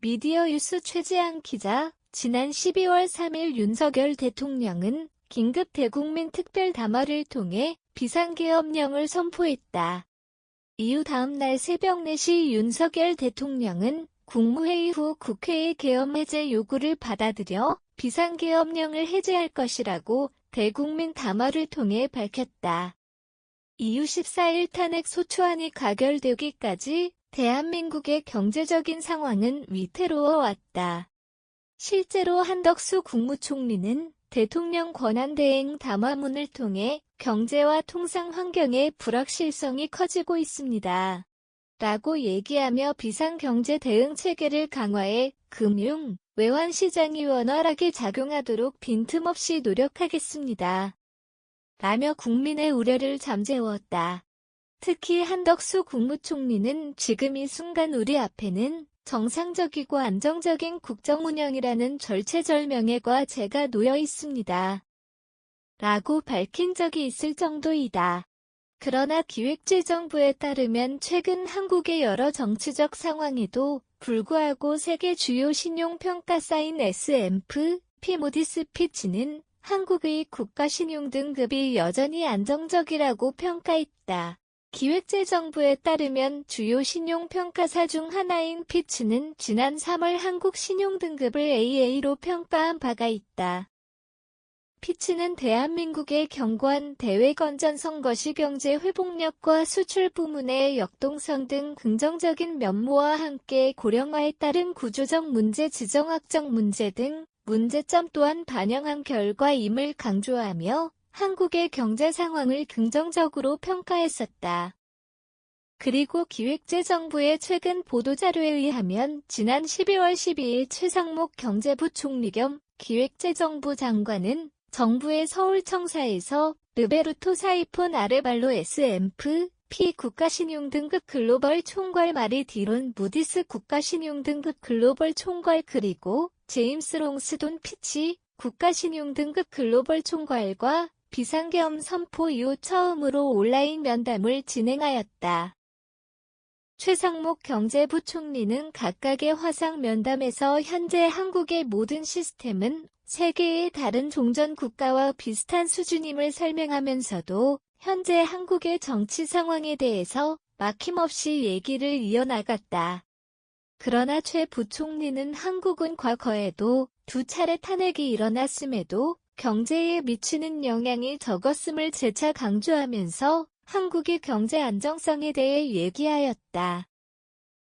미디어유스 최재한 기자, 지난 12월 3일 윤석열 대통령은 긴급 대국민 특별 담화를 통해 비상계엄령을 선포했다. 이후 다음날 새벽 4시 윤석열 대통령은 국무회의 후 국회의 계엄 해제 요구를 받아들여 비상계엄령을 해제할 것이라고 대국민 담화를 통해 밝혔다. 이후 14일 탄핵 소추안이 가결되기까지 대한민국의 경제적인 상황은 위태로워 왔다. 실제로 한덕수 국무총리는 대통령 권한대행 담화문을 통해 경제와 통상 환경의 불확실성이 커지고 있습니다. 라고 얘기하며 비상경제 대응 체계를 강화해 금융, 외환시장이 원활하게 작용하도록 빈틈없이 노력하겠습니다. 라며 국민의 우려를 잠재웠다. 특히 한덕수 국무총리는 지금 이 순간 우리 앞에는 정상적이고 안정적인 국정운영이라는 절체절명의 과제가 놓여 있습니다. 라고 밝힌 적이 있을 정도이다. 그러나 기획재정부에 따르면 최근 한국의 여러 정치적 상황에도 불구하고 세계 주요 신용평가사인 S&P 모디스 피치는 한국의 국가신용등급이 여전히 안정적이라고 평가했다. 기획재정부에 따르면 주요 신용평가사 중 하나인 피치는 지난 3월 한국 신용등급을 AA로 평가한 바가 있다. 피치는 대한민국의 견고한 대외건전성 거시경제 회복력과 수출 부문의 역동성 등 긍정적인 면모와 함께 고령화에 따른 구조적 문제, 지정학적 문제 등 문제점 또한 반영한 결과임을 강조하며 한국의 경제 상황을 긍정적으로 평가했었다. 그리고 기획재정부의 최근 보도자료에 의하면 지난 12월 12일 최상목 경제부총리 겸 기획재정부 장관은 정부의 서울청사에서 르베르토 사이폰 아레발로 S&P 국가신용등급 글로벌 총괄 마리디론 무디스 국가신용등급 글로벌 총괄 그리고 제임스 롱스돈 피치 국가신용등급 글로벌 총괄과 비상계엄 선포 이후 처음으로 온라인 면담을 진행하였다. 최상목 경제부총리는 각각의 화상 면담에서 현재 한국의 모든 시스템은 세계의 다른 종전 국가와 비슷한 수준임을 설명하면서도 현재 한국의 정치 상황에 대해서 막힘없이 얘기를 이어나갔다. 그러나 최 부총리는 한국은 과거에도 2차례 탄핵이 일어났음에도 경제에 미치는 영향이 적었음을 재차 강조하면서 한국의 경제 안정성에 대해 얘기하였다.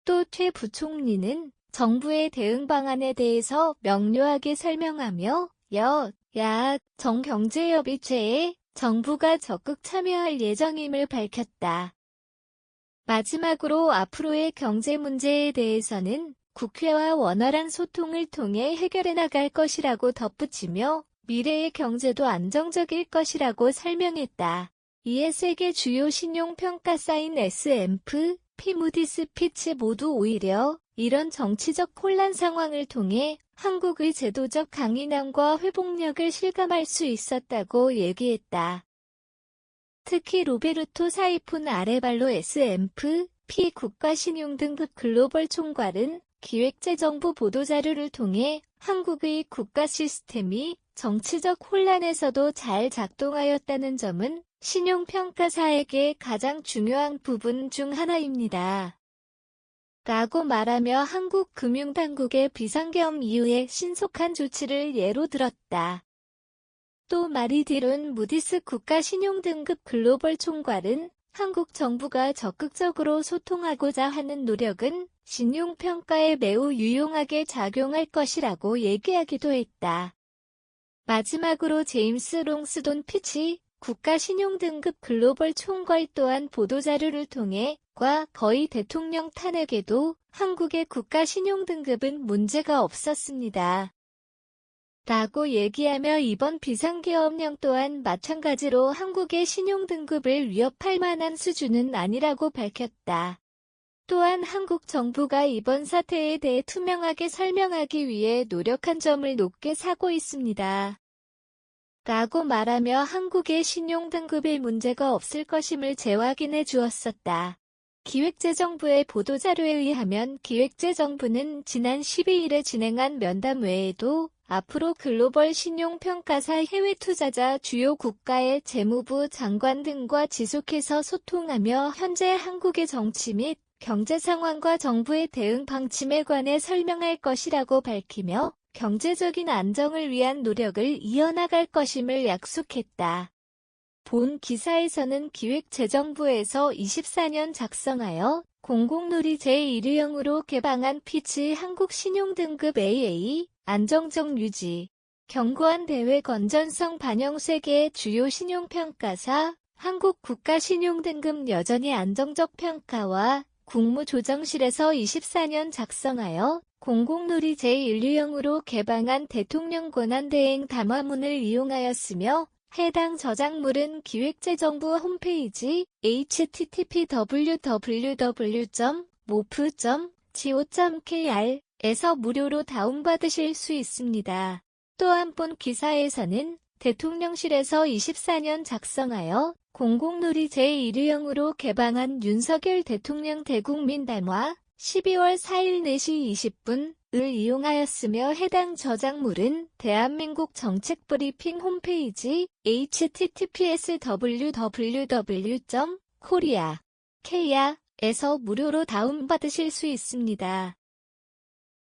또 최 부총리는 정부의 대응 방안에 대해서 명료하게 설명하며 야, 정경제협의체에 정부가 적극 참여할 예정임을 밝혔다. 마지막으로 앞으로의 경제 문제에 대해서는 국회와 원활한 소통을 통해 해결해 나갈 것이라고 덧붙이며 미래의 경제도 안정적일 것이라고 설명했다. 이에 세계 주요 신용평가사인 S&P, 무디스, 피치 모두 오히려 이런 정치적 혼란 상황을 통해 한국의 제도적 강인함과 회복력을 실감할 수 있었다고 얘기했다. 특히 로베르토 사이폰 아레발로 S&P 국가신용등급 글로벌 총괄은 기획재정부 보도자료를 통해 한국의 국가 시스템이 정치적 혼란에서도 잘 작동하였다는 점은 신용평가사에게 가장 중요한 부분 중 하나입니다. 라고 말하며 한국 금융당국의 비상계엄 이후의 신속한 조치를 예로 들었다. 또 마리디론 무디스 국가신용등급 글로벌 총괄은 한국 정부가 적극적으로 소통하고자 하는 노력은 신용평가에 매우 유용하게 작용할 것이라고 얘기하기도 했다. 마지막으로 제임스 롱스돈 피치 국가신용등급 글로벌 총괄 또한 보도자료를 통해 거의 대통령 탄핵에도 한국의 국가신용등급은 문제가 없었습니다. 라고 얘기하며 이번 비상계엄령 또한 마찬가지로 한국의 신용등급을 위협할 만한 수준은 아니라고 밝혔다. 또한 한국 정부가 이번 사태에 대해 투명하게 설명하기 위해 노력한 점을 높게 사고 있습니다. 라고 말하며 한국의 신용등급에 문제가 없을 것임을 재확인해 주었었다. 기획재정부의 보도자료에 의하면 기획재정부는 지난 12일에 진행한 면담 외에도 앞으로 글로벌 신용평가사 해외 투자자 주요 국가의 재무부 장관 등과 지속해서 소통하며 현재 한국의 정치 및 경제 상황과 정부의 대응 방침에 관해 설명할 것이라고 밝히며 경제적인 안정을 위한 노력을 이어나갈 것임을 약속했다. 본 기사에서는 기획재정부에서 24년 작성하여 공공누리 제1유형으로 개방한 피치 한국 신용등급 AA, 안정적 유지, 견고한 대외 건전성 반영 세계의 주요 신용평가사, 한국 국가신용등급 여전히 안정적 평가와 국무조정실에서 24년 작성하여 공공누리 제1유형으로 개방한 대통령 권한대행 담화문을 이용하였으며 해당 저작물은 기획재정부 홈페이지 http://mof.go.kr 에서 무료로 다운받으실 수 있습니다. 또한 본 기사에서는 대통령실에서 24년 작성하여 공공누리 제1유형으로 개방한 윤석열 대통령 대국민 담화 12월 4일 4시 20분을 이용하였으며 해당 저작물은 대한민국 정책브리핑 홈페이지 https://www.korea.kr에서 무료로 다운받으실 수 있습니다.